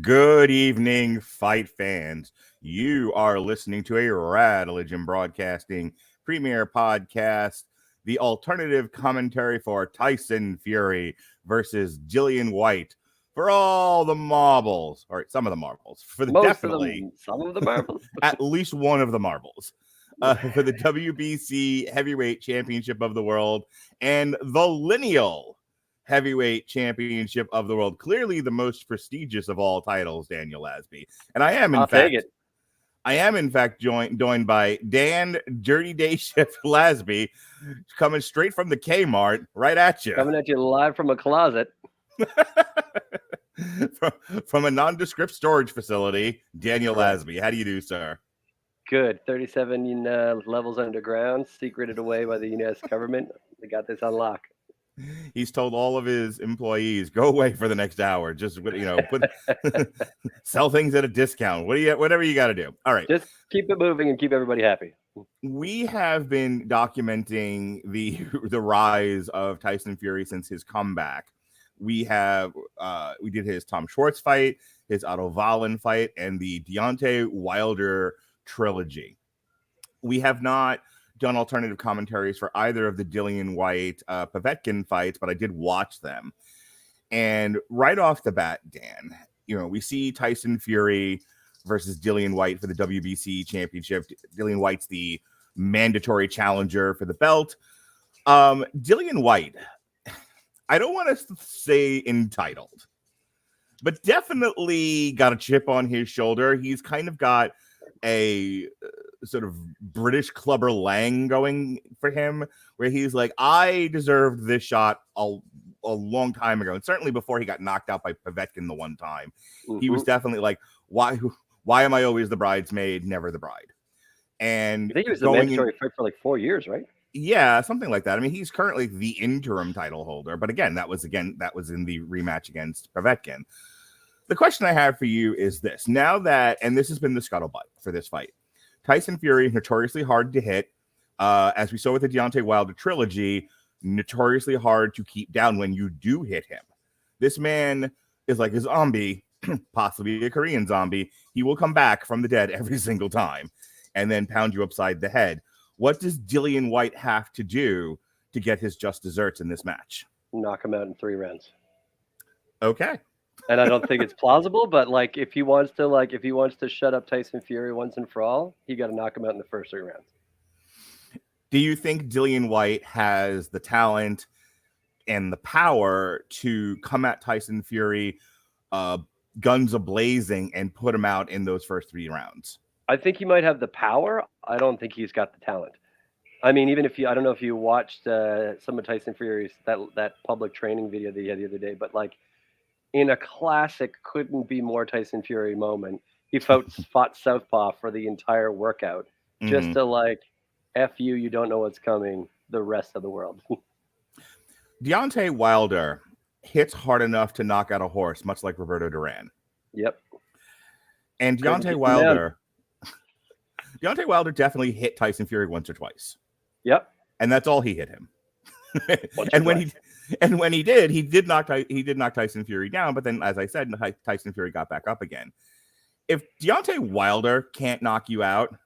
Good evening, fight fans. You are listening to a Radulich Broadcasting premiere podcast, the alternative commentary for Tyson Fury versus Dillian Whyte for all the marbles, or some of the marbles, for the some of the marbles, at least one of the marbles, for the WBC Heavyweight Championship of the World and the lineal Heavyweight Championship of the World, clearly the most prestigious of all titles, Daniel Lasby. And I am in fact joined by Dan Dirty Day Chef Lasby, coming straight from the Kmart, right at you. Coming at you live from a closet. from a nondescript storage facility, Daniel Lasby. How do you do, sir? Good. 37 levels underground, secreted away by the U.S. government. They got this on lock. He's told all of his employees, go away for the next hour. Just, sell things at a discount. Whatever you got to do. All right. Just keep it moving and keep everybody happy. We have been documenting the rise of Tyson Fury since his comeback. We did his Tom Schwartz fight, his Otto Wallen fight, and the Deontay Wilder trilogy. We have not done alternative commentaries for either of the Dillian Whyte Povetkin fights, but I did watch them. And right off the bat, Dan, we see Tyson Fury versus Dillian Whyte for the WBC championship. Dillian Whyte's the mandatory challenger for the belt. Dillian Whyte, I don't want to say entitled, but definitely got a chip on his shoulder. He's kind of got a sort of British Clubber Lang going for him, where he's like, I deserved this shot a long time ago, and certainly before he got knocked out by Povetkin the one time. He was definitely like, why am I always the bridesmaid, never the bride? And I think he was the mandatory fight for like 4 years, right? Yeah, something like that. I mean, he's currently the interim title holder, but again, that was in the rematch against Povetkin. The question I have for you is this. Now that, and this has been the scuttlebutt for this fight, Tyson Fury, notoriously hard to hit, as we saw with the Deontay Wilder trilogy, notoriously hard to keep down when you do hit him. This man is like a zombie, possibly a Korean zombie. He will come back from the dead every single time and then pound you upside the head. What does Dillian Whyte have to do to get his just desserts in this match? Knock him out in 3 rounds. Okay. And I don't think it's plausible, but if he wants to shut up Tyson Fury once and for all, he got to knock him out in the first 3 rounds. Do you think Dillian Whyte has the talent and the power to come at Tyson Fury guns a-blazing and put him out in those first 3 rounds? I think he might have the power. I don't think he's got the talent. I mean, even I don't know if you watched some of Tyson Fury's that public training video that he had the other day, but in a classic, couldn't be more Tyson Fury moment, he fought southpaw for the entire workout, just to F you, you don't know what's coming, the rest of the world. Deontay Wilder hits hard enough to knock out a horse, much like Roberto Duran. Yep. And Deontay Wilder definitely hit Tyson Fury once or twice. Yep. And that's all he hit him. And when he did knock Tyson Fury down, but then, as I said, Tyson Fury got back up again. If Deontay Wilder can't knock you out,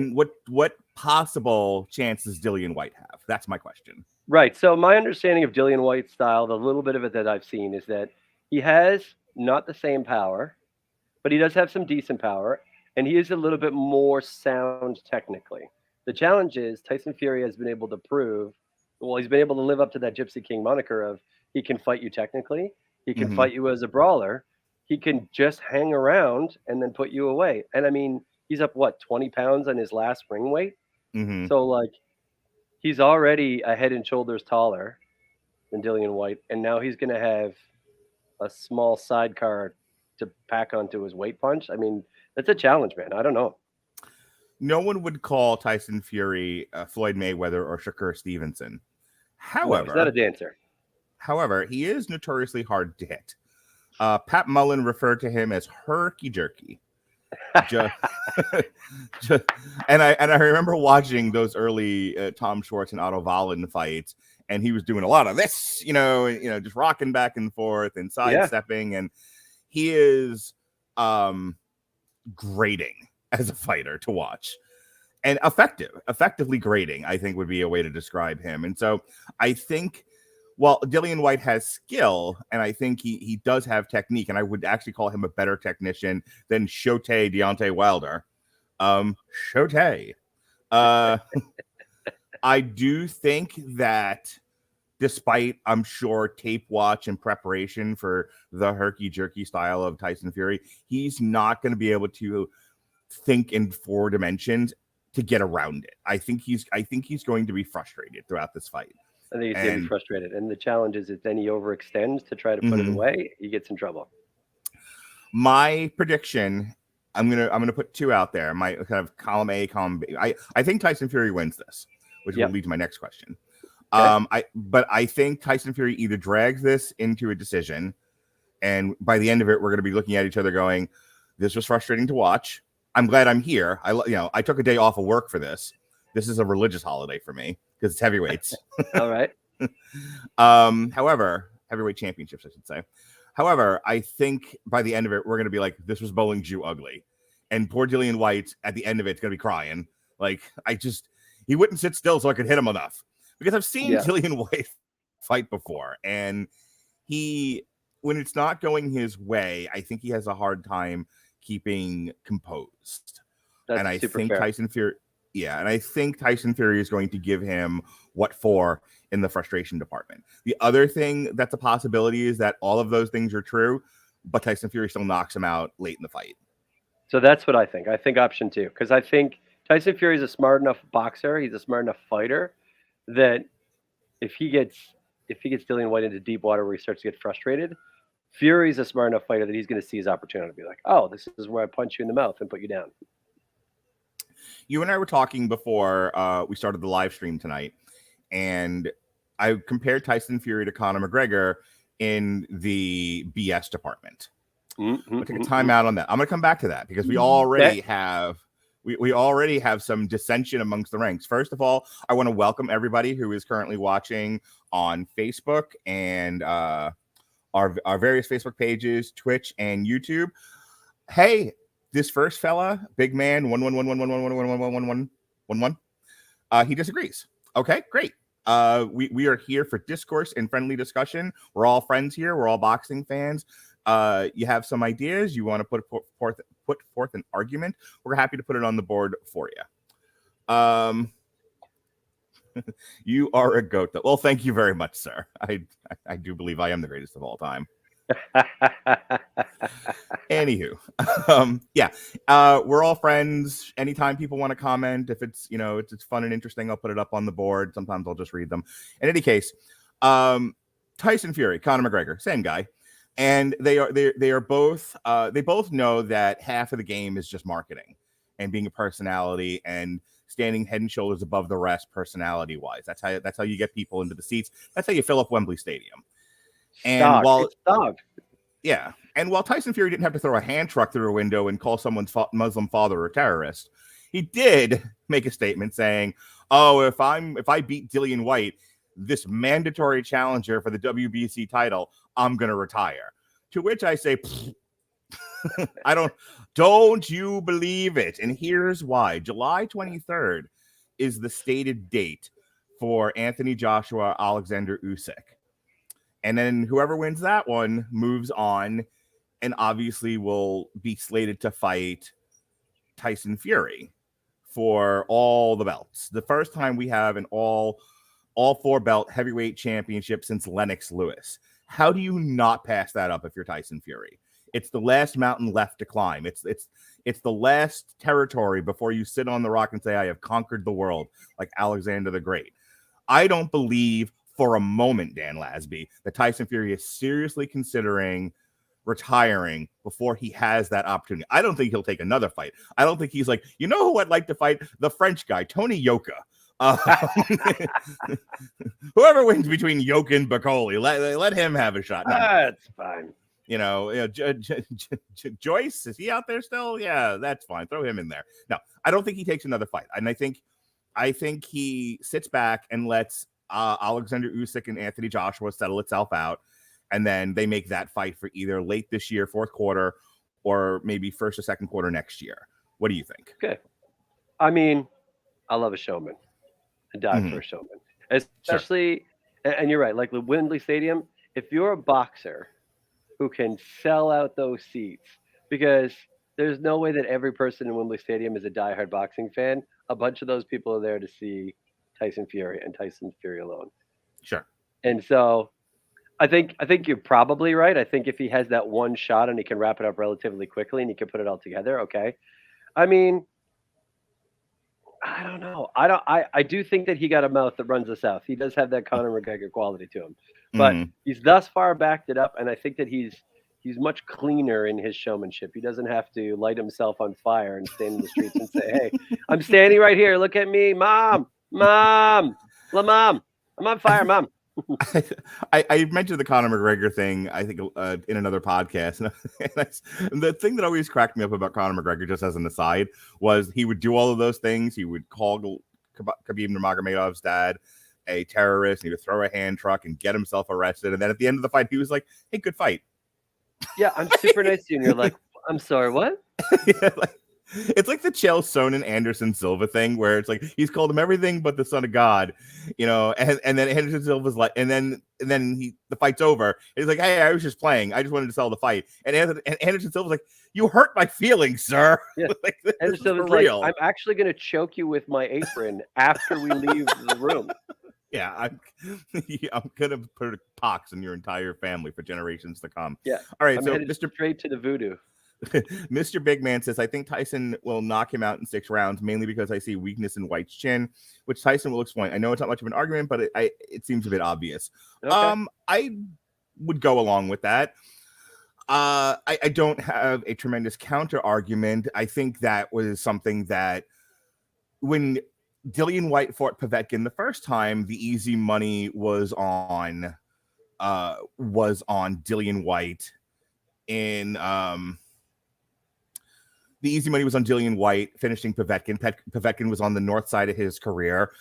what possible chance does Dillian Whyte have? That's my question. Right. So my understanding of Dillian Whyte's style, the little bit of it that I've seen, is that he has not the same power, but he does have some decent power, and he is a little bit more sound technically. The challenge is Tyson Fury has been able to prove, he's been able to live up to that Gypsy King moniker of he can fight you technically, he can fight you as a brawler, he can just hang around and then put you away. And I mean, he's up 20 pounds on his last ring weight. So he's already a head and shoulders taller than Dillian Whyte, and now he's going to have a small sidecar to pack onto his weight punch. I mean, that's a challenge, man. I don't know. No one would call Tyson Fury Floyd Mayweather or Shakur Stevenson. However, he's not a dancer. However, he is notoriously hard to hit. Pat Mullen referred to him as herky jerky. And I remember watching those early Tom Schwartz and Otto Wallen fights, and he was doing a lot of this, just rocking back and forth and sidestepping, and he is grating as a fighter to watch. And effectively grating, I think would be a way to describe him. And so I think, well, Dillian Whyte has skill, and I think he does have technique, and I would actually call him a better technician than Shote Deontay Wilder. Shote. I do think that despite, I'm sure, tape watch and preparation for the herky-jerky style of Tyson Fury, he's not going to be able to think in 4 dimensions to get around it. I think he's going to be frustrated throughout this fight. I think he's going to be frustrated. And the challenge is that then he overextends to try to put it away. He gets in trouble. My prediction, I'm gonna put 2 out there. My kind of column A, column B. I think Tyson Fury wins this, which will lead to my next question. Okay. I think Tyson Fury either drags this into a decision, and by the end of it, we're going to be looking at each other going, "This was frustrating to watch. I'm glad I'm here. I took a day off of work for this. This is a religious holiday for me because it's heavyweights." All right. However, heavyweight championships, I should say. However, I think by the end of it, we're going to be like, "This was bowling Jew ugly," and poor Dillian Whyte at the end of it's going to be crying. Like, he wouldn't sit still so I could hit him enough, because I've seen Dillian Whyte fight before, and when it's not going his way, I think he has a hard time keeping composed. That's and I think fair. Tyson Fury is going to give him what for in the frustration department. The other thing that's a possibility is that all of those things are true, but Tyson Fury still knocks him out late in the fight. So that's what I think. I think option 2, because I think Tyson Fury is a smart enough boxer. He's a smart enough fighter that if he gets Dillian Whyte into deep water where he starts to get frustrated, Fury's a smart enough fighter that he's going to see his opportunity to be like, "Oh, this is where I punch you in the mouth and put you down." You and I were talking before we started the live stream tonight, and I compared Tyson Fury to Conor McGregor in the BS department. I'm going to take a time out on that. I'm going to come back to that because we already have some dissension amongst the ranks. First of all, I want to welcome everybody who is currently watching on Facebook and our various Facebook pages, Twitch, and YouTube. Hey, this first fella, big man, 11111111111, he disagrees. Okay, great. We are here for discourse and friendly discussion. We're all friends here. We're all boxing fans. You have some ideas. You want to put forth an argument. We're happy to put it on the board for you. You are a goat. Well, thank you very much, sir. I do believe I am the greatest of all time. Anywho, we're all friends. Anytime people want to comment, if it's it's fun and interesting, I'll put it up on the board. Sometimes I'll just read them. In any case, Tyson Fury, Conor McGregor, same guy, and they are both they both know that half of the game is just marketing and being a personality and standing head and shoulders above the rest personality wise. That's how you get people into the seats. That's how you fill up Wembley Stadium. And while Tyson Fury didn't have to throw a hand truck through a window and call someone's Muslim father a terrorist, he did make a statement saying, "Oh, if I beat Dillian Whyte, this mandatory challenger for the WBC title, I'm gonna retire." To which I say, don't you believe it? And here's why. July 23rd is the stated date for Anthony Joshua, Alexander Usyk. And then whoever wins that one moves on and obviously will be slated to fight Tyson Fury for all the belts. The first time we have an all 4 belt heavyweight championship since Lennox Lewis. How do you not pass that up if you're Tyson Fury? It's the last mountain left to climb. It's the last territory before you sit on the rock and say, "I have conquered the world," like Alexander the Great. I don't believe for a moment, Dan Lasby, that Tyson Fury is seriously considering retiring before he has that opportunity. I don't think he'll take another fight. I don't think he's like, who I'd like to fight? The French guy, Tony Yoka. Whoever wins between Yoka and Bacoli, let him have a shot. No, that's fine. Joyce, is he out there still? Yeah, that's fine. Throw him in there. No, I don't think he takes another fight. And I think he sits back and lets Alexander Usyk and Anthony Joshua settle itself out. and then they make that fight for either late this year, fourth quarter, or maybe first or second quarter next year. What do you think? Okay. I mean, I love a showman. I die for a showman. Especially, and you're right, like the Wembley Stadium, if you're a boxer who can sell out those seats, because there's no way that every person in Wembley Stadium is a diehard boxing fan. A bunch of those people are there to see Tyson Fury and Tyson Fury alone. Sure. And so I think you're probably right. I think if he has that one shot and he can wrap it up relatively quickly and he can put it all together, okay. I mean, I don't know. I do think that he got a mouth that runs the South. He does have that Conor McGregor quality to him. But he's thus far backed it up, and I think that he's much cleaner in his showmanship. He doesn't have to light himself on fire and stand in the streets and say, "Hey, I'm standing right here. Look at me, mom, mom, mom. I'm on fire, mom." I mentioned the Conor McGregor thing, I think, in another podcast. And the thing that always cracked me up about Conor McGregor, just as an aside, was he would do all of those things. He would call Khabib Nurmagomedov's dad a terrorist, and he would throw a hand truck and get himself arrested. And then at the end of the fight, he was like, "Hey, good fight." Yeah, I'm super nice to you. And you're like, "I'm sorry, what?" Yeah, it's like the Chael Sonnen Anderson Silva thing, where it's like he's called him everything but the son of God, and then Anderson Silva's like, and then the fight's over. And he's like, "Hey, I was just playing. I just wanted to sell the fight." And Anderson Silva's like, "You hurt my feelings, sir." Yeah. Like, Anderson Silva's like, "I'm actually going to choke you with my apron after we leave the room." Yeah, I'm gonna put a pox in your entire family for generations to come. Yeah. All right, I'm so headed Mr. straight to the voodoo. Mr. Big Man says, "I think Tyson will knock him out in 6 rounds, mainly because I see weakness in White's chin, which Tyson will exploit. I know it's not much of an argument, but it seems a bit obvious." Okay. I would go along with that. I don't have a tremendous counter argument. I think that was something that when Dillian Whyte fought Povetkin the first time, the easy money was on Dillian Whyte in the easy money was on Dillian Whyte finishing Povetkin. Povetkin was on the north side of his career,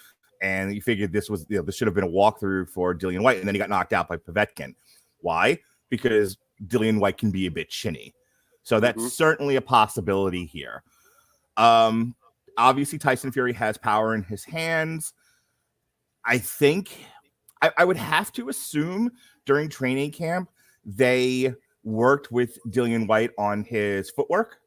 and you figured this should have been a walkthrough for Dillian Whyte, and then he got knocked out by Povetkin. Why? Because Dillian Whyte can be a bit chinny. So that's certainly a possibility here. Obviously, Tyson Fury has power in his hands. I think I would have to assume during training camp they worked with Dillian Whyte on his footwork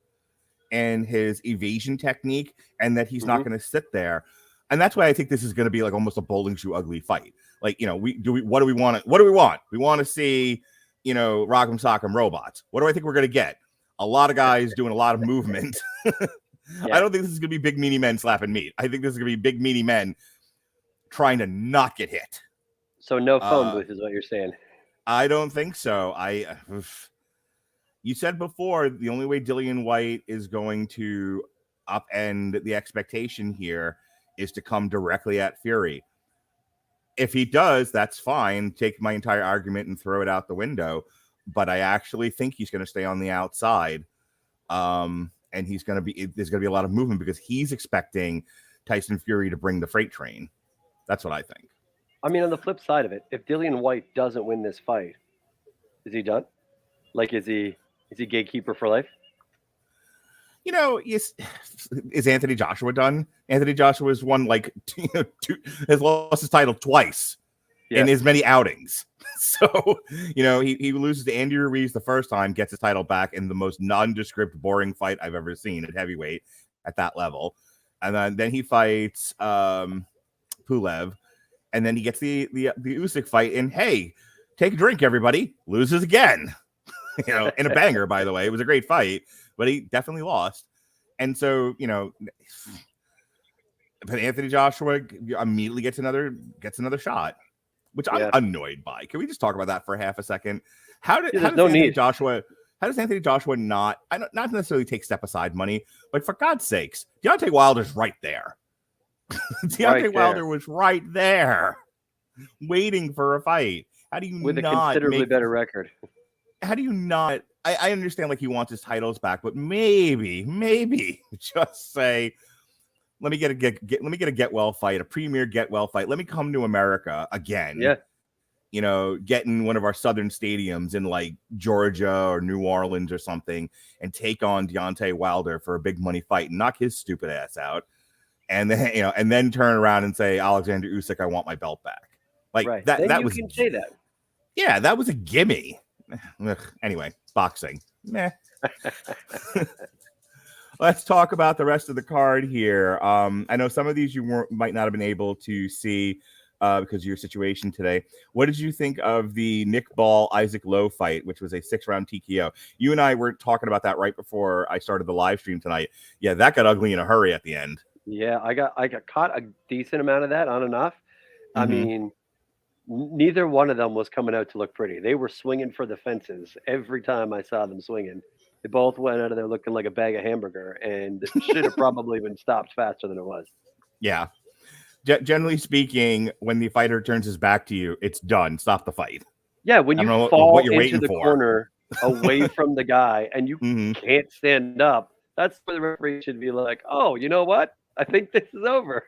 and his evasion technique, and that he's not going to sit there. And that's why I think this is going to be like almost a bowling shoe ugly fight. Like, what do we want? What do we want? We want to see, Rock'em Sock'em robots. What do I think we're going to get? A lot of guys doing a lot of movement. Yeah. I don't think this is going to be big, meaty men slapping meat. I think this is going to be big, meaty men trying to not get hit. So no phone booth is what you're saying. I don't think so. You said before, the only way Dillian Whyte is going to upend the expectation here is to come directly at Fury. If he does, that's fine. Take my entire argument and throw it out the window. But I actually think he's going to stay on the outside. And there's going to be a lot of movement because he's expecting Tyson Fury to bring the freight train. That's what I think. I mean, on the flip side of it, if Dillian Whyte doesn't win this fight, is he done? Like, is he gatekeeper for life? Is Anthony Joshua done? Anthony Joshua has won has lost his title twice in as many outings. So, he loses to Andy Ruiz the first time, gets his title back in the most nondescript, boring fight I've ever seen at heavyweight at that level. And then he fights Pulev, and then he gets the Usyk fight, and hey, take a drink, everybody. Loses again. In a banger, by the way. It was a great fight, but he definitely lost. And so, but Anthony Joshua immediately gets another shot, which I'm annoyed by. Can we just talk about that for half a second? How does Anthony Joshua not necessarily take step aside money, but for God's sakes, Deontay Wilder's right there. Deontay Wilder was right there, waiting for a fight. How do you with a considerably better record? How do you not? I understand he wants his titles back, but maybe just say, let me get a get well fight, a premier get well fight. Let me come to America again. Yeah. get in one of our southern stadiums in like Georgia or New Orleans or something and take on Deontay Wilder for a big money fight and knock his stupid ass out. And then, and then turn around and say, Alexander Usyk, I want my belt back. Like right. that. Then that you was, can say that. yeah, that was a gimme. Anyway, boxing. Meh. Let's talk about the rest of the card here. I know some of these you might not have been able to see because of your situation today. What did you think of the Nick Ball Isaac Lowe fight, which was a 6-round TKO? You and I were talking about that right before I started the live stream tonight. Yeah, that got ugly in a hurry at the end. Yeah, I got caught a decent amount of that, on and off. I mean, neither one of them was coming out to look pretty. They were swinging for the fences every time I saw them swinging. They both went out of there looking like a bag of hamburger, and it should have probably been stopped faster than it was. Yeah. Generally speaking, when the fighter turns his back to you, it's done. Stop the fight. Yeah, when you fall into the corner away from the guy and you can't stand up, that's where the referee should be like, oh, you know what? I think this is over.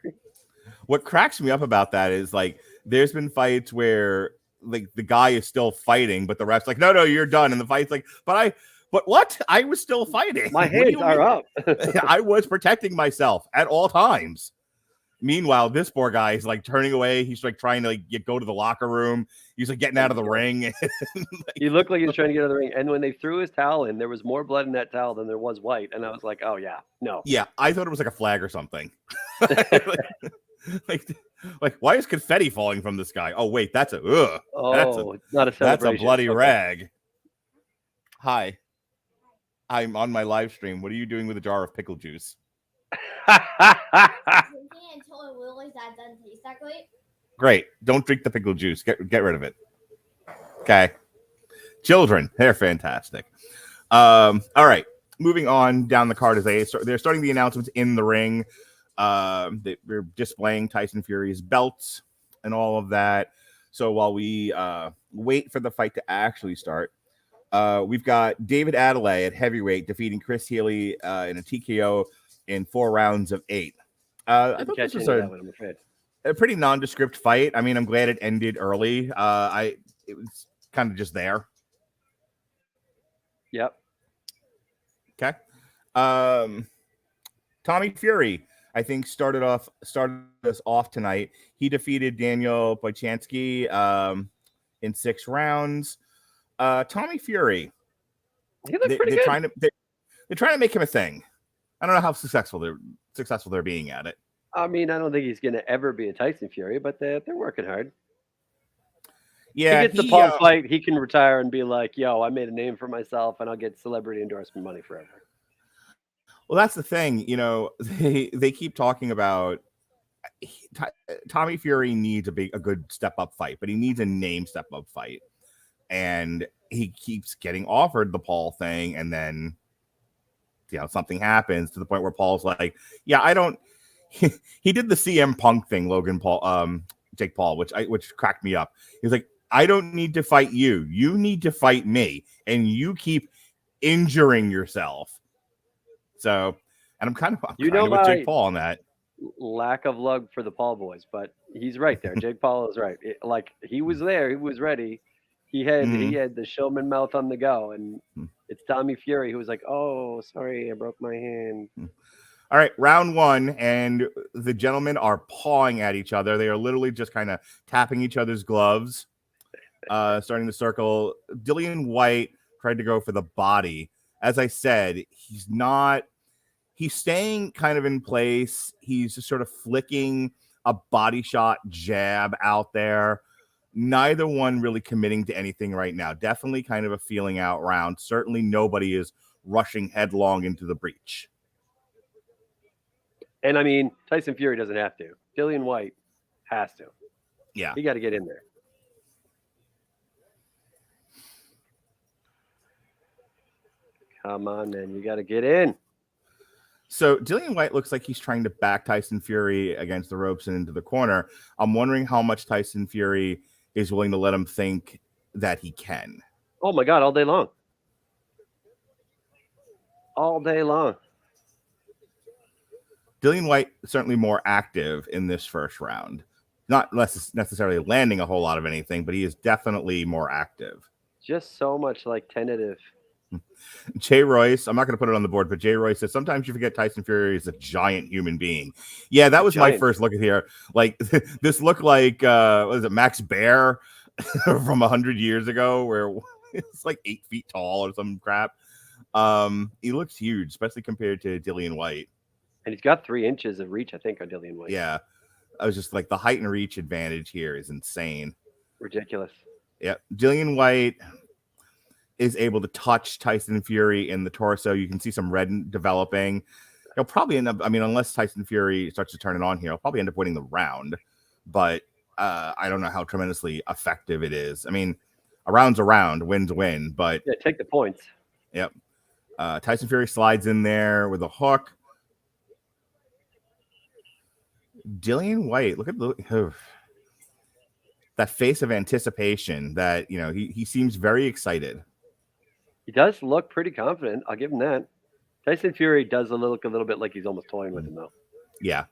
What cracks me up about that is like there's been fights where like the guy is still fighting, but the ref's like, no, you're done. And the fight's like, but what? I was still fighting. My hands are up. I was protecting myself at all times. Meanwhile, this poor guy is like turning away. He's like trying to go to the locker room. He's like getting out of the ring. He looked like he was trying to get out of the ring. And when they threw his towel in, there was more blood in that towel than there was white. And I was like, oh, yeah, no. Yeah, I thought it was like a flag or something. like why is confetti falling from this guy? Oh, wait, that's it's not a celebration. That's a bloody rag. Hi. I'm on my live stream. What are you doing with a jar of pickle juice? Great. Don't drink the pickle juice. Get rid of it. Okay. Children, they're fantastic. All right. Moving on down the card as they're starting the announcements in the ring. They're displaying Tyson Fury's belts and all of that. So while we wait for the fight to actually start, we've got David Adelaide at heavyweight defeating Chris Healy in a TKO in 4 rounds of 8. I thought this was a pretty nondescript fight. I mean, I'm glad it ended early. It was kind of just there. Yep. Okay. Tommy Fury, I think, started us off tonight. He defeated Daniel Boychansky in 6 rounds. Tommy Fury, he looked pretty good. They're trying to make him a thing. I don't know how successful they're being at it. I mean, I don't think he's going to ever be a Tyson Fury, but they're working hard. Yeah, he gets the Paul fight, he can retire and be like, yo, I made a name for myself and I'll get celebrity endorsement money forever. Well, that's the thing. They keep talking about Tommy Fury needs a good step-up fight, but he needs a name step-up fight. And he keeps getting offered the Paul thing, and then something happens to the point where Paul's like, yeah, I don't. He did the CM Punk thing, Jake Paul, which cracked me up. He's like, I don't need to fight you. You need to fight me, and you keep injuring yourself. So, and I'm kind of with Jake Paul on that. Lack of luck for the Paul boys, but he's right there. Jake Paul is right. He was there. He was ready. He had the showman mouth on the go, and it's Tommy Fury who was like, oh, sorry, I broke my hand. All right, round 1, and the gentlemen are pawing at each other. They are literally just kind of tapping each other's gloves, starting the circle. Dillian Whyte tried to go for the body. As I said, he's staying kind of in place. He's just sort of flicking a body shot jab out there. Neither one really committing to anything right now. Definitely kind of a feeling out round. Certainly nobody is rushing headlong into the breach. And I mean, Tyson Fury doesn't have to. Dillian Whyte has to. Yeah. He got to get in there. Come on, man. You got to get in. So Dillian Whyte looks like he's trying to back Tyson Fury against the ropes and into the corner. I'm wondering how much Tyson Fury is willing to let him think that he can. Oh, my God, all day long. All day long. Dillian Whyte certainly more active in this first round. not necessarily landing a whole lot of anything, but he is definitely more active. Just so much like tentative. Jay Royce, I'm not going to put it on the board, but Jay Royce says sometimes you forget Tyson Fury is a giant human being. Yeah, that was my first look at here. Like this looked like what is it, Max Bear from 100 years ago, where it's like 8 feet tall or some crap. He looks huge, especially compared to Dillian Whyte. And he's got 3 inches of reach, I think, on Dillian Whyte. Yeah, I was just like the height and reach advantage here is insane. Ridiculous. Yeah, Dillian Whyte is able to touch Tyson Fury in the torso. You can see some red developing. He'll probably end up, I mean, unless Tyson Fury starts to turn it on here, he'll probably end up winning the round. But I don't know how tremendously effective it is. I mean, a round's a round, win's a win. But yeah, take the points. Yep. Tyson Fury slides in there with a hook. Dillian Whyte, look at that face of anticipation that, you know, he seems very excited. He does look pretty confident. I'll give him that. Tyson Fury does look a little bit like he's almost toying with him, though. Yeah.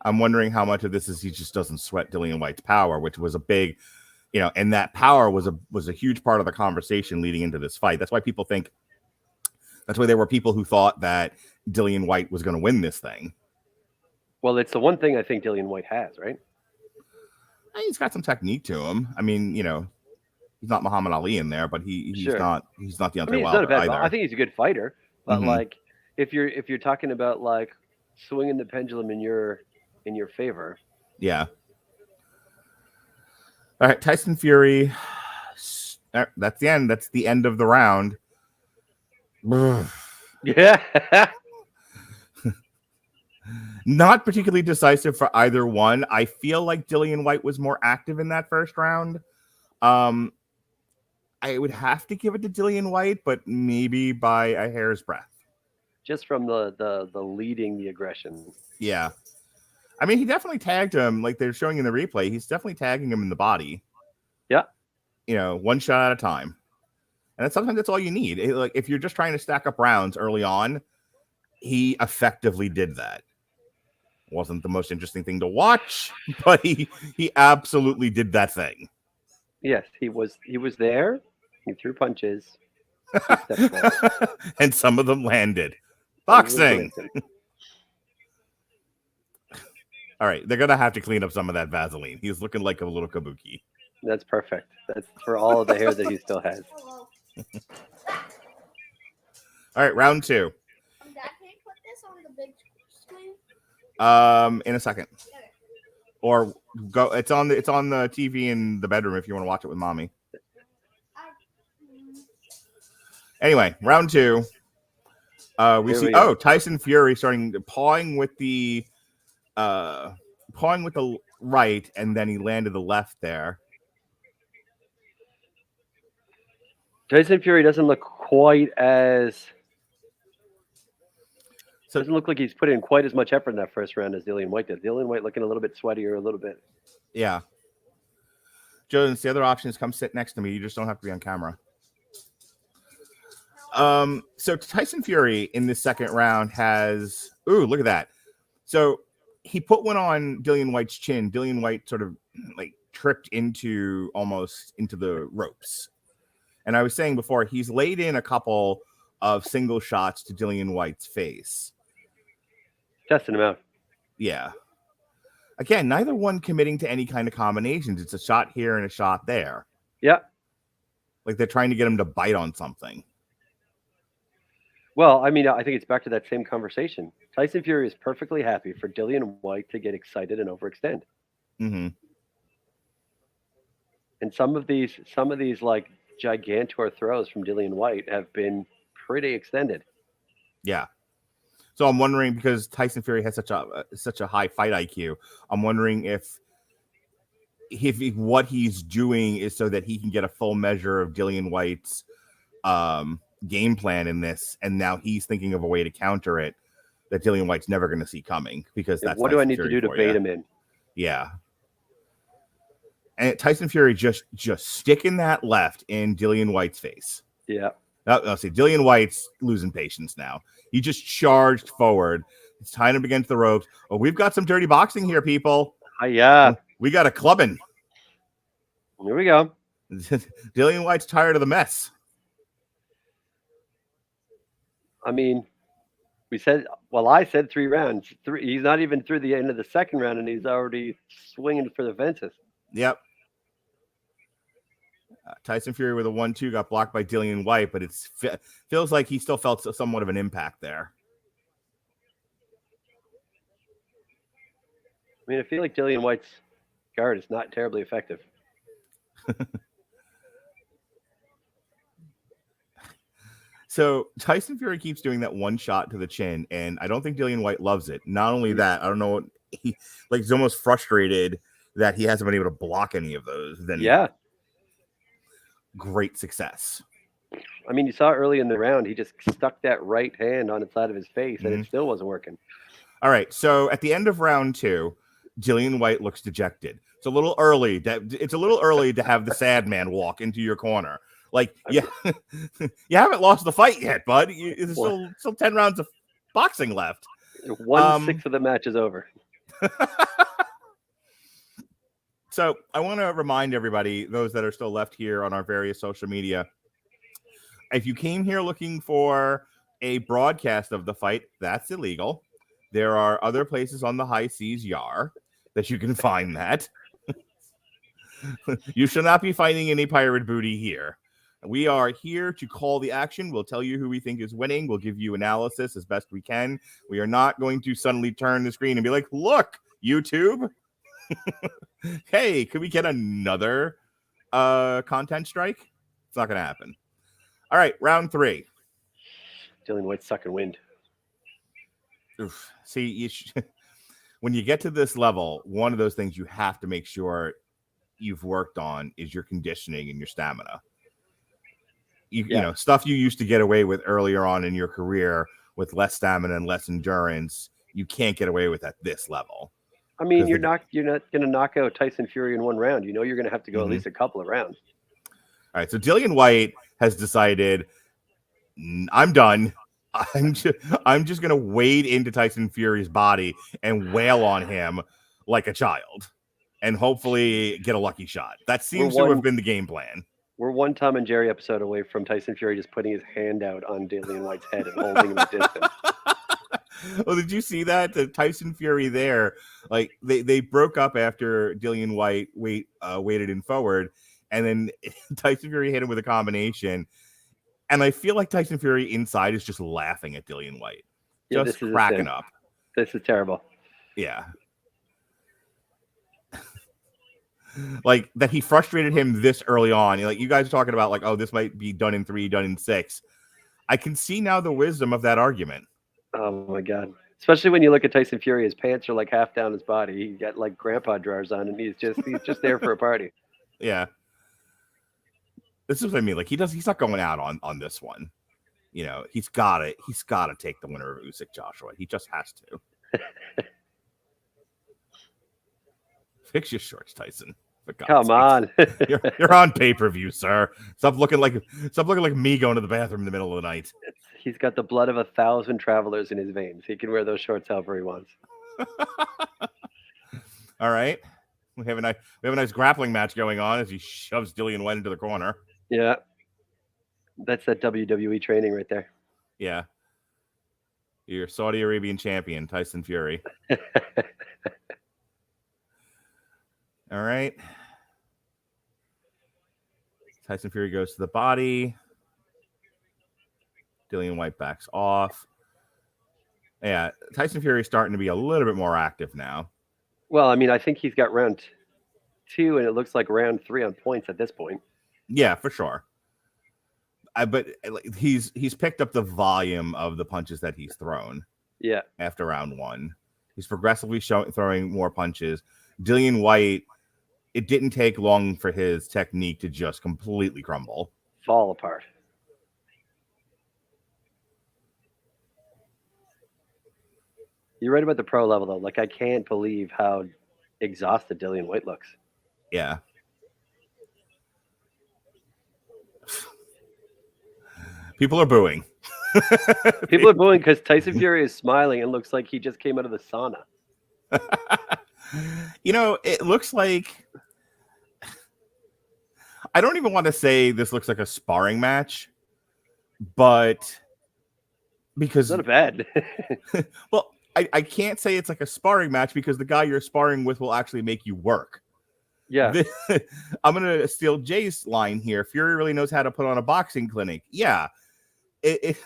I'm wondering how much of this is he just doesn't sweat Dillian Whyte's power, which was a big, you know, and that power was a huge part of the conversation leading into this fight. That's why there were people who thought that Dillian Whyte was going to win this thing. Well, it's the one thing I think Dillian Whyte has, right? He's got some technique to him. I mean, you know, he's not Muhammad Ali in there, but he's not Deontay Wilder either. I think he's a good fighter, but like if you're talking about like swinging the pendulum in your favor. Yeah. All right, Tyson Fury. That's the end. That's the end of the round. Yeah. Not particularly decisive for either one. I feel like Dillian Whyte was more active in that first round. I would have to give it to Dillian Whyte, but maybe by a hair's breadth. Just from the leading the aggression. Yeah. I mean, he definitely tagged him, like they're showing in the replay. He's definitely tagging him in the body. Yeah. You know, one shot at a time. And sometimes that's all you need. Like if you're just trying to stack up rounds early on, he effectively did that. Wasn't the most interesting thing to watch, but he absolutely did that thing. Yes, he was there. He threw punches. And some of them landed. Boxing. All right, they're gonna have to clean up some of that Vaseline. He's looking like a little kabuki. That's perfect. That's for all of the hair that he still has. All right, round 2. Dad, can you put this on the big screen? In a second. Okay. Or go. It's on the TV in the bedroom if you want to watch it with mommy. Anyway, round 2. We see Tyson Fury pawing with the right, and then he landed the left there. Tyson Fury doesn't look quite as. So it doesn't look like he's put in quite as much effort in that first round as Dillian Whyte did. Dillian Whyte looking a little bit sweatier, a little bit. Yeah. Jones, the other option is come sit next to me. You just don't have to be on camera. So Tyson Fury in this second round has, look at that. So he put one on Dillian Whyte's chin. Dillian Whyte sort of like tripped almost into the ropes. And I was saying before, he's laid in a couple of single shots to Dillian Whyte's face. Testing him out. Yeah. Again, neither one committing to any kind of combinations. It's a shot here and a shot there. Yeah. Like they're trying to get him to bite on something. Well, I mean, I think it's back to that same conversation. Tyson Fury is perfectly happy for Dillian Whyte to get excited and overextend. Mm-hmm. And some of these like gigantor throws from Dillian Whyte have been pretty extended. Yeah. So I'm wondering, because Tyson Fury has such a high fight IQ, I'm wondering if what he's doing is so that he can get a full measure of Dillian Whyte's game plan in this, and now he's thinking of a way to counter it that Dillian Whyte's never going to see coming, because that's what do I need to do to bait him in? Yeah. And Tyson Fury just sticking that left in Dillian Whyte's face. Yeah. I'll see. Dillian Whyte's losing patience now. He just charged forward. It's tying him against the ropes. Oh, we've got some dirty boxing here, people. Yeah. We got a clubbing. Here we go. Dillian Whyte's tired of the mess. I mean, I said 3 rounds. He's not even through the end of the second round, and he's already swinging for the fences. Yep. Tyson Fury with a 1-2 got blocked by Dillian Whyte, but it feels like he still felt somewhat of an impact there. I mean, I feel like Dillian Whyte's guard is not terribly effective. So Tyson Fury keeps doing that one shot to the chin, and I don't think Dillian Whyte loves it. Not only that, I don't know, he's almost frustrated that he hasn't been able to block any of those. Then yeah, great success. I mean, you saw early in the round, he just stuck that right hand on the side of his face, and it still wasn't working. All right, so at the end of round 2, Dillian Whyte looks dejected. It's a little early. It's a little early to have the sad man walk into your corner. Like, yeah, you haven't lost the fight yet, bud. There's still 10 rounds of boxing left. 1/6 of the match is over. So I want to remind everybody, those that are still left here on our various social media, if you came here looking for a broadcast of the fight, that's illegal. There are other places on the high seas, yar, that you can find that. You should not be finding any pirate booty here. We are here to call the action. We'll tell you who we think is winning. We'll give you analysis as best we can. We are not going to suddenly turn the screen and be like, look, YouTube. Hey, could we get another content strike? It's not going to happen. All right, round 3. Dillian Whyte sucking wind. Oof. See, when you get to this level, one of those things you have to make sure you've worked on is your conditioning and your stamina. You know, stuff you used to get away with earlier on in your career with less stamina and less endurance, you can't get away with at this level. I mean, you're not going to knock out Tyson Fury in one round. You know, you're going to have to go at least a couple of rounds. All right, so Dillian Whyte has decided, I'm done. I'm just going to wade into Tyson Fury's body and wail on him like a child and hopefully get a lucky shot. That seems to have been the game plan. We're one Tom and Jerry episode away from Tyson Fury just putting his hand out on Dillian Whyte's head and holding him at distance. Well, did you see that? The Tyson Fury there, like they broke up after Dillian Whyte waited in forward, and then Tyson Fury hit him with a combination. And I feel like Tyson Fury inside is just laughing at Dillian Whyte, just cracking up. This is terrible. Yeah. Like that he frustrated him this early on. Like you guys are talking about like, oh, this might be done in 3, done in 6. I can see now the wisdom of that argument. Oh my God. Especially when you look at Tyson Fury, his pants are like half down his body. He got like grandpa drawers on and he's just there for a party. Yeah. This is what I mean. Like he's not going out on this one. You know, he's gotta take the winner of Usyk Joshua. He just has to. Fix your shorts, Tyson. Come on. You're on pay-per-view, sir. Stop looking like me going to the bathroom in the middle of the night. He's got the blood of 1,000 travelers in his veins. He can wear those shorts however he wants. All right. We have a nice grappling match going on as he shoves Dillian Whyte into the corner. Yeah. That's that WWE training right there. Yeah. Your Saudi Arabian champion, Tyson Fury. All right. Tyson Fury goes to the body. Dillian Whyte backs off. Yeah, Tyson Fury is starting to be a little bit more active now. Well, I mean, I think he's got round 2, and it looks like round 3 on points at this point. Yeah, for sure. But he's picked up the volume of the punches that he's thrown. Yeah. After round 1, he's progressively throwing more punches. Dillian Whyte, it didn't take long for his technique to just completely crumble, fall apart. You're right about the pro level, though. Like, I can't believe how exhausted Dillian Whyte looks. Yeah. People are booing. People are booing because Tyson Fury is smiling and looks like he just came out of the sauna. You know, it looks like, I don't even want to say this looks like a sparring match, but because Not bad. well, I can't say it's like a sparring match because the guy you're sparring with will actually make you work. Yeah. I'm going to steal Jay's line here. Fury really knows how to put on a boxing clinic. Yeah. It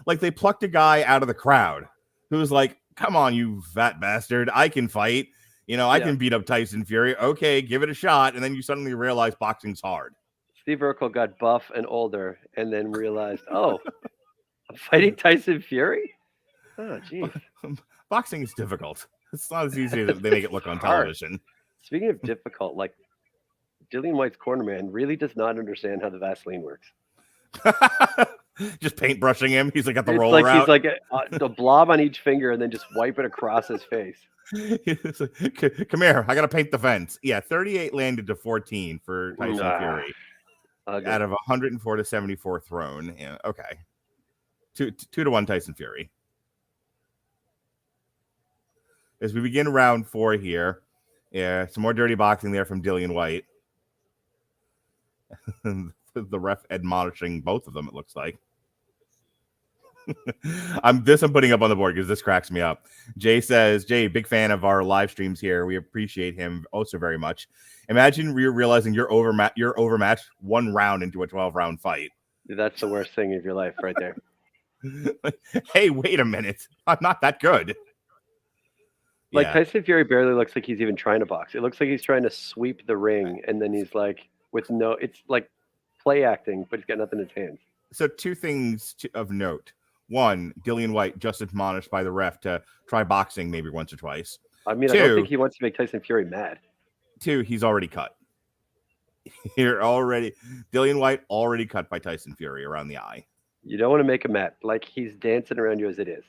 like they plucked a guy out of the crowd who was like, come on, you fat bastard. I can fight. You know, I can beat up Tyson Fury. Okay, give it a shot. And then you suddenly realize boxing's hard. Steve Urkel got buff and older and then realized, oh, I'm fighting Tyson Fury? Oh, geez. Boxing is difficult. It's not as easy as they make it look on television. Speaking of difficult, like Dillian Whyte's cornerman really does not understand how the Vaseline works. Just paintbrushing him. He's like at the It's roller like out. he's like a blob on each finger and then just wipe it across his face. Come here. I got to paint the fence. Yeah, 38 landed to 14 for Tyson Fury. Out of 104 to 74 thrown. Yeah, okay. 2-1 Tyson Fury. As we begin round 4 here, yeah, some more dirty boxing there from Dillian Whyte. The ref admonishing both of them, it looks like. I'm putting up on the board because this cracks me up. Jay says, Jay, big fan of our live streams here. We appreciate him also very much. Imagine you're realizing you're overmatched 1 round into a 12-round fight. That's the worst thing of your life right there. Hey, wait a minute. I'm not that good. Like Tyson Fury barely looks like he's even trying to box. It looks like he's trying to sweep the ring, and then he's like, it's like play acting, but he's got nothing in his hands. So 2 things of note. 1, Dillian Whyte just admonished by the ref to try boxing maybe once or twice. I mean, 2, I don't think he wants to make Tyson Fury mad. 2, he's already cut. Dillian Whyte already cut by Tyson Fury around the eye. You don't want to make him mad. Like, he's dancing around you as it is.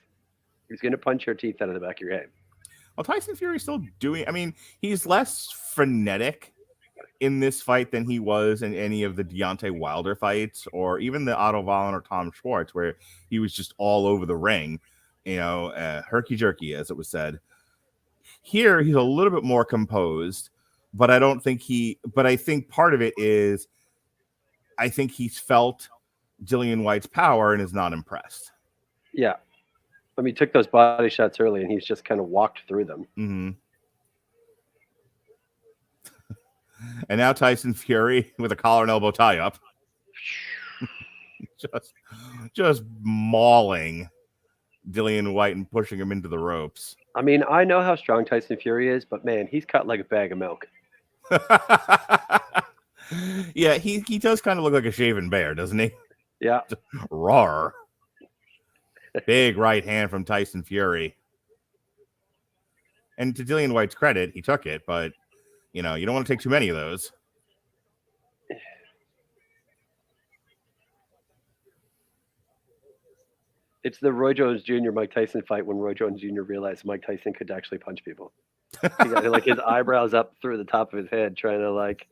He's going to punch your teeth out of the back of your head. Well, Tyson Fury's still doing, I mean, he's less frenetic in this fight than he was in any of the Deontay Wilder fights or even the Otto Wallin or Tom Schwartz, where he was just all over the ring, you know, herky-jerky, as it was said. Here, he's a little bit more composed, but I think part of it is I think he's felt Dillian Whyte's power and is not impressed. Yeah. I mean, he took those body shots early and he's just kind of walked through them. Mm-hmm. And now Tyson Fury with a collar and elbow tie up. just mauling Dillian Whyte and pushing him into the ropes. I mean, I know how strong Tyson Fury is, but man, he's cut like a bag of milk. Yeah, he does kind of look like a shaven bear, doesn't he? Yeah. Roar. Big right hand from Tyson Fury. And to Dillian Whyte's credit, he took it, but you know, you don't want to take too many of those. It's the Roy Jones Jr. Mike Tyson fight when Roy Jones Jr. realized Mike Tyson could actually punch people. He got like his eyebrows up through the top of his head, trying to like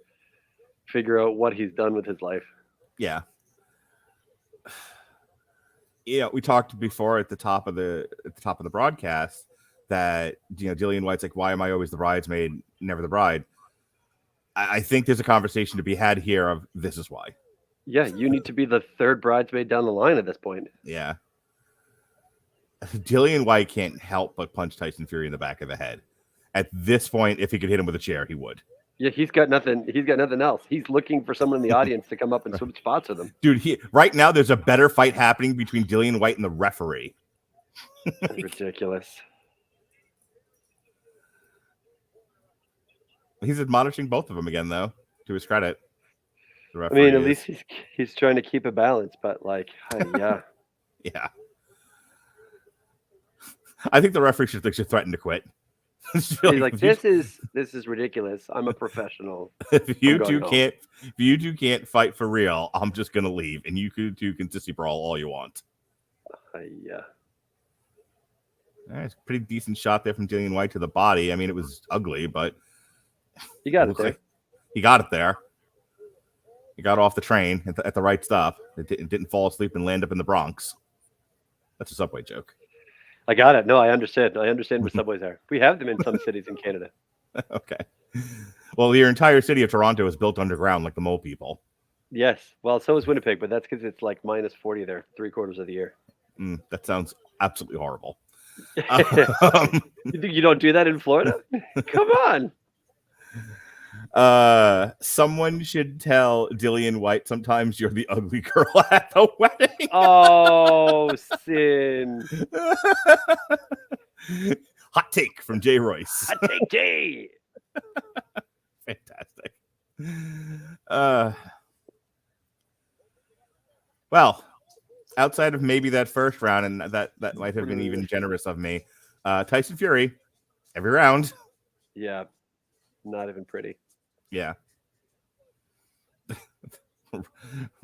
figure out what he's done with his life. Yeah. Yeah, we talked before at the top of the broadcast that, you know, Dillian Whyte's like, why am I always the bridesmaid, never the bride? I think there's a conversation to be had here of this is why. Yeah, you need to be the 3rd bridesmaid down the line at this point. Yeah. Dillian Whyte can't help but punch Tyson Fury in the back of the head. At this point, if he could hit him with a chair, he would. Yeah, he's got nothing else. He's looking for someone in the audience to come up and switch spots with him. Dude, right now there's a better fight happening between Dillian Whyte and the referee. Ridiculous. He's admonishing both of them again, though, to his credit. I mean, at least he's trying to keep a balance, but like, yeah. Yeah. I think the referee should threaten to quit. He's like, this is ridiculous. I'm a professional. If you two can't fight for real, I'm just gonna leave, and you two can sissy brawl all you want. Yeah. It's a pretty decent shot there from Dillian Whyte to the body. I mean, it was ugly, but he got it there. Like he got it there. He got off the train at the right stop. It didn't fall asleep and land up in the Bronx. That's a Subway joke. I got it. No, I understand. I understand where subways are. We have them in some cities in Canada. Okay. Well, your entire city of Toronto is built underground like the mole people. Yes. Well, so is Winnipeg, but that's because it's like -40 there 3/4 of the year. That sounds absolutely horrible. You think you don't do that in Florida? Come on. Someone should tell Dillian Whyte sometimes you're the ugly girl at the wedding. Oh, sin. Hot take from Jay Royce. Hot take Jay. Fantastic. Well, outside of maybe that first round, and that might have been even generous of me, Tyson Fury, every round. Yeah. Not even pretty. Yeah.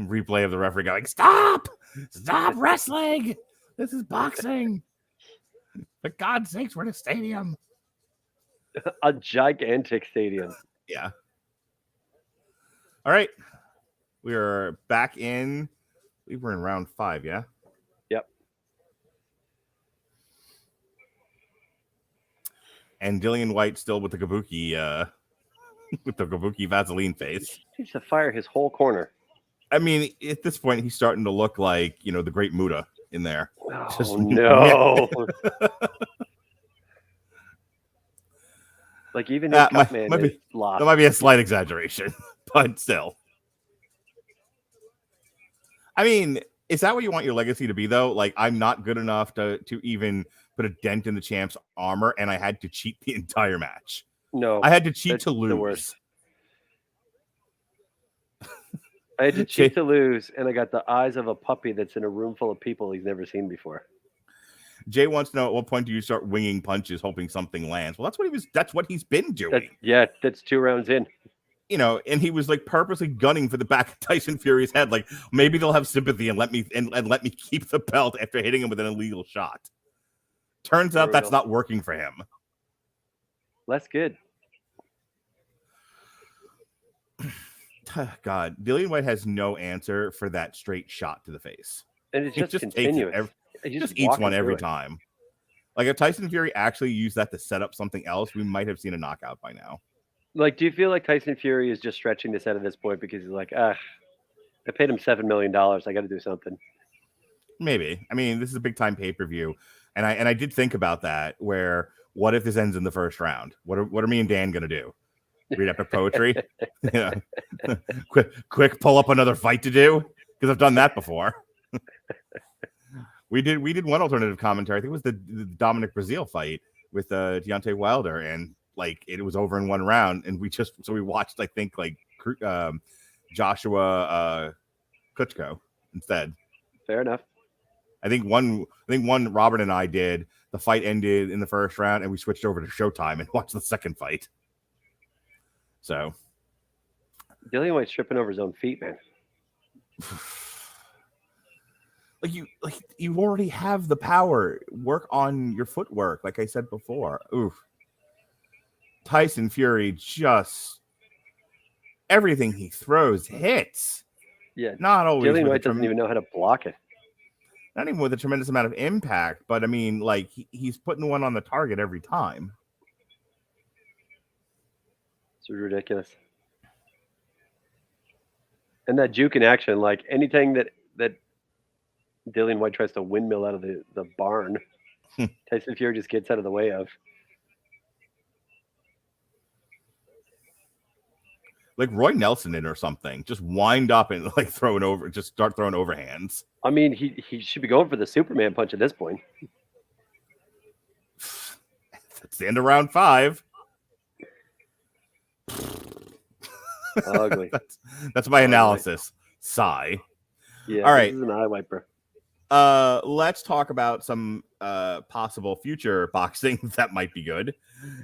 Replay of the referee going, stop wrestling. This is boxing. For God's sakes, we're in a stadium. A gigantic stadium. Yeah. All right. We are back in. We were in round 5, yeah? Yep. And Dillian Whyte still with the kabuki with the kabuki Vaseline face. He needs to fire his whole corner. I mean, at this point, he's starting to look like, the great Muda in there. Oh, no. Like, even his Cutman is lost. That might be a slight exaggeration, but still. I mean, is that what you want your legacy to be, though? Like, I'm not good enough to even put a dent in the champ's armor, and I had to cheat the entire match. No. I had to cheat to The lose. worst. I had to cheat to lose, and I got the eyes of a puppy that's in a room full of people he's never seen before. Jay wants to know, at what point do you start winging punches, hoping something lands? Well, that's what he's been doing. That's 2 rounds in. And he was like purposely gunning for the back of Tyson Fury's head. Like, maybe they'll have sympathy and let me keep the belt after hitting him with an illegal shot. Turns out that's not working for him. Less good. God, Dillian Whyte has no answer for that straight shot to the face. And it's just continuous. He just eats one every time. Like, if Tyson Fury actually used that to set up something else, we might have seen a knockout by now. Like, do you feel like Tyson Fury is just stretching this out at this point because he's like, I paid him $7 million. I got to do something. Maybe. I mean, this is a big time pay-per-view. And I did think about that, where what if this ends in the first round? What are me and Dan going to do? Read epic poetry? Quick pull up another fight to do? Because I've done that before. We did one alternative commentary. I think it was the Dominic Breazeale fight with Deontay Wilder, and like it was over in one round, and we watched, I think, like Joshua Kutchko instead. Fair enough. I think one Robert and I did. The fight ended in the first round, and we switched over to Showtime and watched the second fight. So, Dillian Whyte's tripping over his own feet, man. You already have the power. Work on your footwork, like I said before. Oof. Tyson Fury, just everything he throws hits. Yeah. Not always. Dillian Whyte doesn't even know how to block it. Not even with a tremendous amount of impact, but I mean, like he's putting one on the target every time. It's ridiculous. And that juke in action, like anything that Dillian Whyte tries to windmill out of the barn, Tyson Fury just gets out of the way of. Like Roy Nelson in or something, just wind up and like start throwing overhands. I mean, he should be going for the Superman punch at this point. That's the end of round 5. Ugly. That's my analysis. Sigh. Yeah. All right. This is an eye wiper. Let's talk about some possible future boxing that might be good.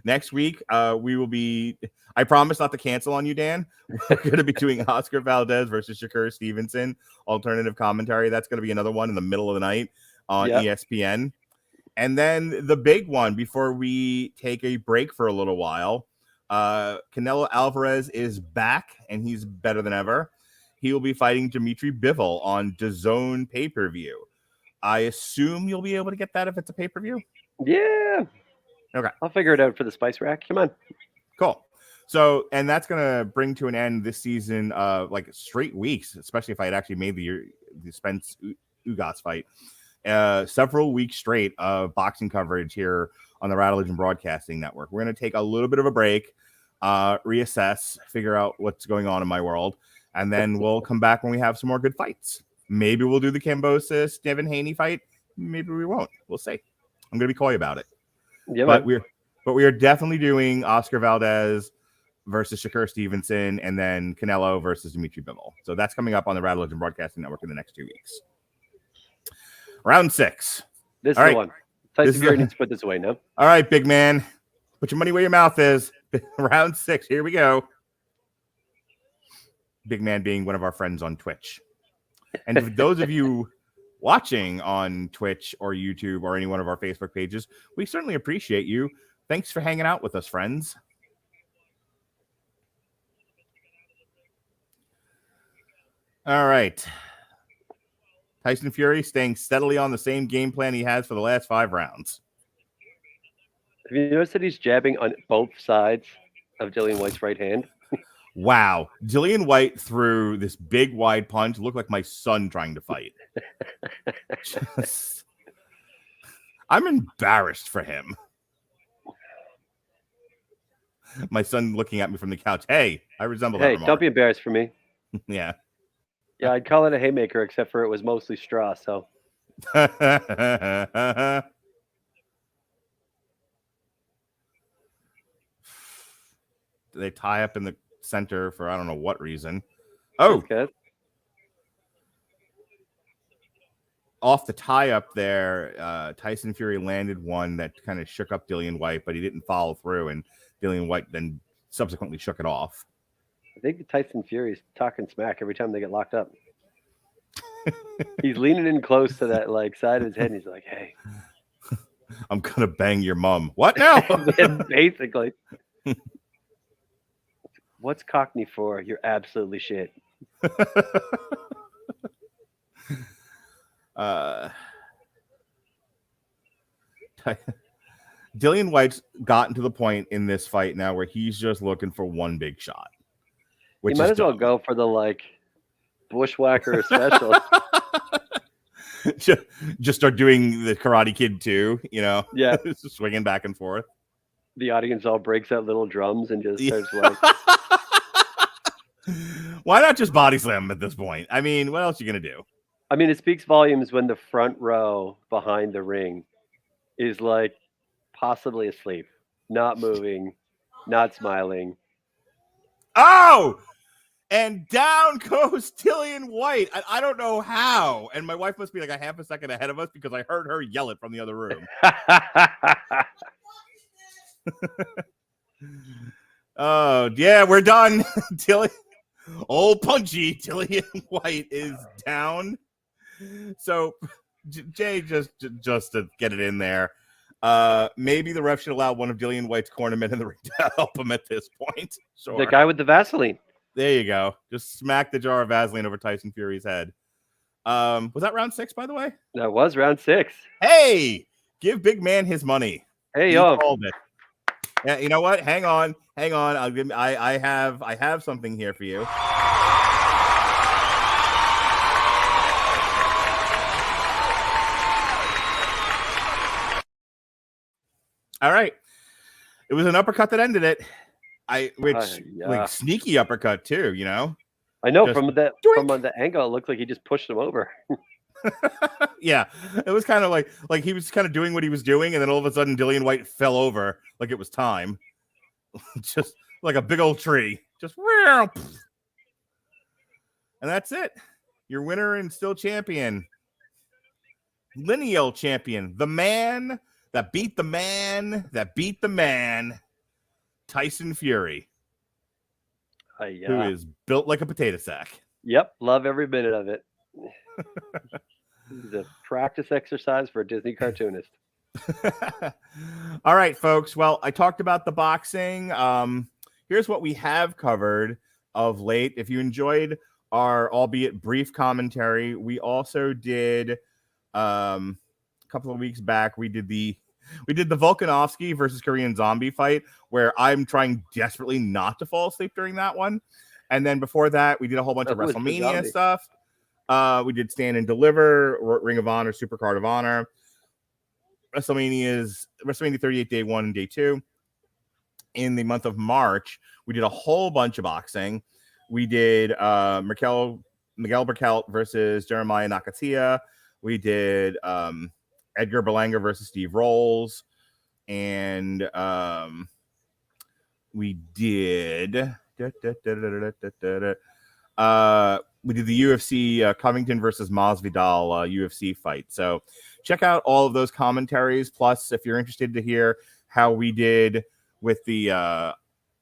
Next week, we will be. I promise not to cancel on you, Dan. We're going to be doing Oscar Valdez versus Shakur Stevenson alternative commentary. That's going to be another one in the middle of the night on ESPN. And then the big one before we take a break for a little while. Canelo Alvarez is back, and he's better than ever. He will be fighting Dimitri Bivol on DAZN pay-per-view. I assume you'll be able to get that if it's a pay-per-view? Yeah. Okay. I'll figure it out for the Spice Rack. Come on. Cool. So, and that's going to bring to an end this season, like straight weeks, especially if I had actually made the Spence Ugas fight. Several weeks straight of boxing coverage here on the Radulich Broadcasting Network. We're going to take a little bit of a break, reassess, figure out what's going on in my world, and then we'll come back when we have some more good fights. Maybe we'll do the Kambosos Devin Haney fight. Maybe we won't. We'll see. I'm going to be coy about it. Yeah, but we are definitely doing Oscar Valdez versus Shakur Stevenson, and then Canelo versus Dimitri Bivol. So that's coming up on the Radulich Broadcasting Network in the next 2 weeks. Round 6. This is All right. the one. Tyson Fury needs to put this away now. All right, big man. Put your money where your mouth is. Round 6. Here we go. Big man being one of our friends on Twitch. And for those of you watching on Twitch or YouTube or any one of our Facebook pages, we certainly appreciate you. Thanks for hanging out with us, friends. All right. Tyson Fury staying steadily on the same game plan he has for the last 5 rounds. Have you noticed that he's jabbing on both sides of Dillian Whyte's right hand? Wow. Dillian Whyte threw this big wide punch. Looked like my son trying to fight. I'm embarrassed for him. My son looking at me from the couch. Hey, I resemble that remark. Don't be embarrassed for me. Yeah. Yeah, I'd call it a haymaker, except for it was mostly straw, so. They tie up in the center for I don't know what reason. Oh, off the tie up there, Tyson Fury landed one that kind of shook up Dillian Whyte, but he didn't follow through, and Dillian Whyte then subsequently shook it off. I think the Tyson Fury is talking smack every time they get locked up. He's leaning in close to that like side of his head, and he's like, "Hey, I'm gonna bang your mom." What now? Basically. What's Cockney for? You're absolutely shit. Dillian Whyte's gotten to the point in this fight now where he's just looking for one big shot. You might as well go for the like bushwhacker special. Just start doing the Karate Kid too, you know? Yeah. Just swinging back and forth. The audience all breaks out little drums and just starts like. Why not just body slam him at this point? I mean, what else are you going to do? I mean, it speaks volumes when the front row behind the ring is like possibly asleep, not moving, not smiling. Oh! And down goes Dillian Whyte. I don't know how. And my wife must be like a half a second ahead of us because I heard her yell it from the other room. Oh, yeah, we're done. Old punchy Dillian Whyte is down. So, Jay, just to get it in there, maybe the ref should allow one of Dillian Whyte's cornermen in the ring to help him at this point. Sure. The guy with the Vaseline. There you go. Just smack the jar of Vaseline over Tyson Fury's head. Was that round 6, by the way? That was round 6. Hey, give big man his money. Hey, yo. Called it. Yeah, you know what? Hang on. I have something here for you. All right. It was an uppercut that ended it. Like sneaky uppercut too, you know. I know from the angle, it looked like he just pushed him over. Yeah, it was kind of like he was kind of doing what he was doing, and then all of a sudden, Dillian Whyte fell over like it was time, just like a big old tree. Just and that's it. Your winner and still champion, lineal champion, the man that beat the man that beat the man. Tyson Fury, who is built like a potato sack. Yep, love every minute of it. He's a practice exercise for a Disney cartoonist. All right, folks. Well, I talked about the boxing. Here's what we have covered of late. If you enjoyed our albeit brief commentary, we also did a couple of weeks back. We did the We did the Volkanovski versus Korean Zombie fight, where I'm trying desperately not to fall asleep during that one. And then before that, we did a whole bunch of Who was the WrestleMania zombie? stuff. We did Stand and Deliver, Ring of Honor, Supercard of Honor, WrestleMania 38 Day 1 and Day 2. In the month of March, we did a whole bunch of boxing. We did Miguel Burkelt versus Jeremiah Nakatia. We did Edgar Berlanga versus Steve Rolls. And we did we did the UFC Covington versus Masvidal UFC fight. So check out all of those commentaries. Plus, if you're interested to hear how we did with the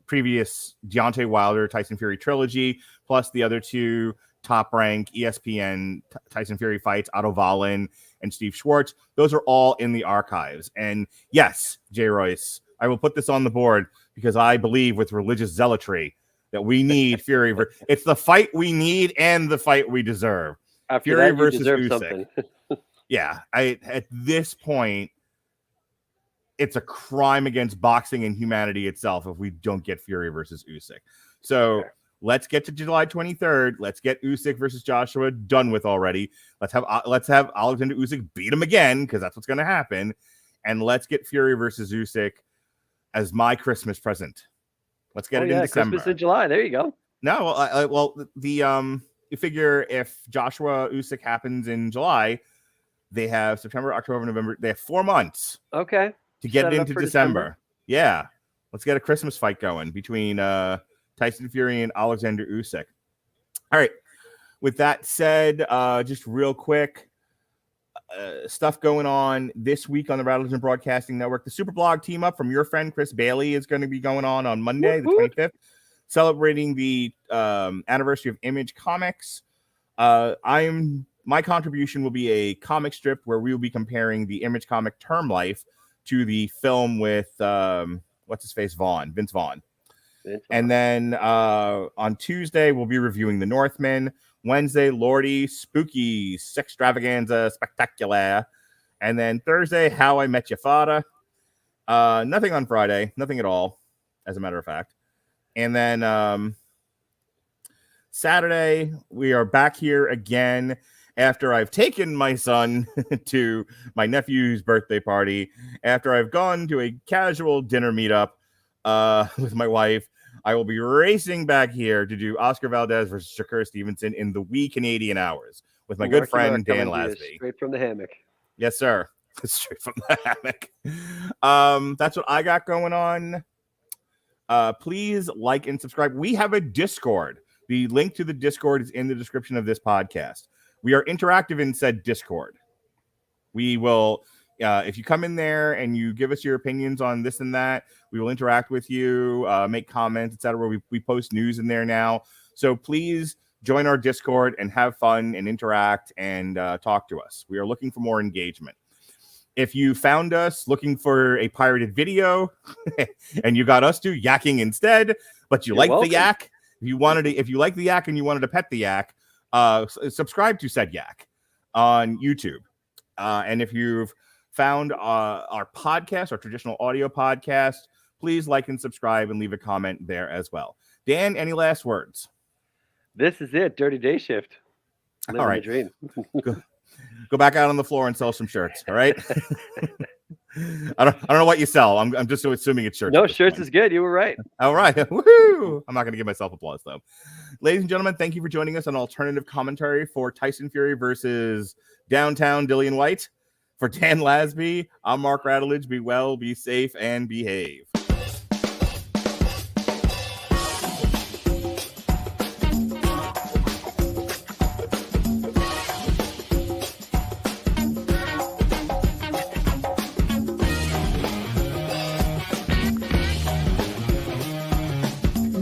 previous Deontay Wilder Tyson Fury trilogy, plus the other two top rank ESPN Tyson Fury fights, Otto Wallin and Steve Schwartz, those are all in the archives. And yes, Jay Royce, I will put this on the board because I believe with religious zealotry that we need Fury. It's the fight we need and the fight we deserve. After Fury that, versus deserve Usyk. something. Yeah, at this point, it's a crime against boxing and humanity itself if we don't get Fury versus Usyk. So let's get to July 23rd. Let's get Usyk versus Joshua done with already. Let's have Alexander Usyk beat him again, because that's what's going to happen. And let's get Fury versus Usyk as my Christmas present. Let's get it in December. Christmas in July. There you go. No, you figure if Joshua Usyk happens in July, they have September, October, November. They have 4 months. Okay. To get it into December. Yeah. Let's get a Christmas fight going between Tyson Fury and Alexander Usyk. All right. With that said, just real quick, stuff going on this week on the Radulich Broadcasting Network. The Superblog team up from your friend Chris Bailey is going to be going on Monday, the 25th, celebrating the anniversary of Image Comics. My contribution will be a comic strip where we will be comparing the Image comic Term Life to the film with Vince Vaughn. And then on Tuesday, we'll be reviewing The Northman. Wednesday, Lordy, Spooky, Sextravaganza, Spectacular. And then Thursday, How I Met Your Father. Nothing on Friday. Nothing at all, as a matter of fact. And then Saturday, we are back here again after I've taken my son to my nephew's birthday party, after I've gone to a casual dinner meetup with my wife. I will be racing back here to do Oscar Valdez versus Shakur Stevenson in the wee Canadian hours with my good friend Dan Lasby. Straight from the hammock. Yes, sir. Straight from the hammock. That's what I got going on. Please like and subscribe. We have a Discord. The link to the Discord is in the description of this podcast. We are interactive in said Discord. We will, if you come in there and you give us your opinions on this and that, we will interact with you, make comments, etc. We post news in there now. So please join our Discord and have fun and interact and talk to us. We are looking for more engagement. If you found us looking for a pirated video and you got us to yakking instead, but you like the yak, if you like the yak and you wanted to pet the yak, subscribe to said yak on YouTube. And if you've found our podcast, our traditional audio podcast, please like and subscribe and leave a comment there as well. Dan, any last words? This is it. Dirty Day Shift. Living all right. the dream. Go back out on the floor and sell some shirts. All right. I don't know what you sell. I'm just assuming it's shirts. No, shirts is good. You were right. All right. Woohoo! I'm not going to give myself applause though. Ladies and gentlemen, thank you for joining us on alternative commentary for Tyson Fury versus Downtown Dillian Whyte. For Dan Lasby, I'm Mark Radulich. Be well, be safe, and behave.